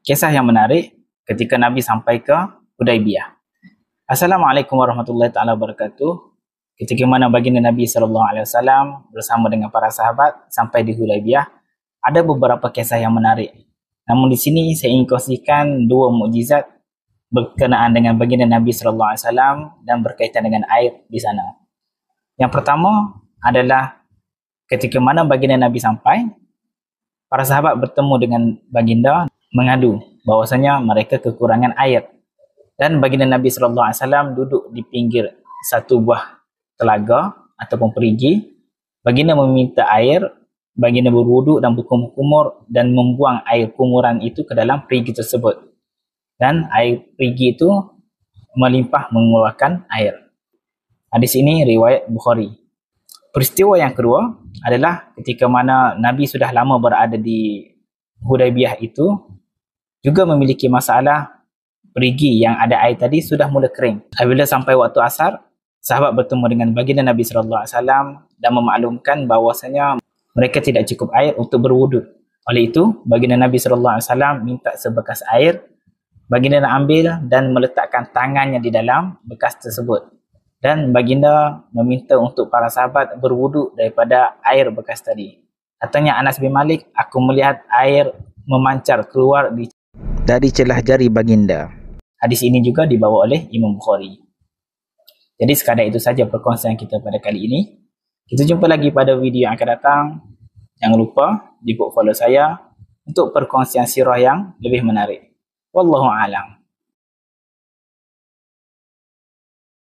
kisah yang menarik ketika Nabi sampai ke Hudaibiyah. Assalamualaikum warahmatullahi taala wabarakatuh. Ketika mana baginda Nabi SAW bersama dengan para sahabat sampai di Hudaibiyah, ada beberapa kisah yang menarik. Namun di sini saya ingin kongsikan dua mukjizat berkenaan dengan baginda Nabi SAW dan berkaitan dengan air di sana. Yang pertama adalah ketika mana baginda Nabi sampai, para sahabat bertemu dengan baginda mengadu bahwasanya mereka kekurangan air. Dan baginda Nabi SAW duduk di pinggir satu buah telaga ataupun perigi. Baginda meminta air, baginda berwuduk dan berkumur-kumur dan membuang air kumuran itu ke dalam perigi tersebut. Dan air perigi itu melimpah mengeluarkan air. Hadis ini riwayat Bukhari. Peristiwa yang kedua adalah ketika mana Nabi sudah lama berada di Hudaibiyah itu, juga memiliki masalah perigi yang ada air tadi sudah mula kering. Apabila sampai waktu asar, sahabat bertemu dengan baginda Nabi SAW dan memaklumkan bahawasanya mereka tidak cukup air untuk berwuduk. Oleh itu, baginda Nabi SAW minta sebekas air. Baginda nak ambil dan meletakkan tangannya di dalam bekas tersebut. Dan baginda meminta untuk para sahabat berwuduk daripada air bekas tadi. Katanya Anas bin Malik, aku melihat air memancar keluar dari celah jari baginda. Hadis ini juga dibawa oleh Imam Bukhari. Jadi sekadar itu saja perkongsian kita pada kali ini. Kita jumpa lagi pada video yang akan datang. Jangan lupa di follow saya untuk perkongsian sirah yang lebih menarik. Wallahu a'lam.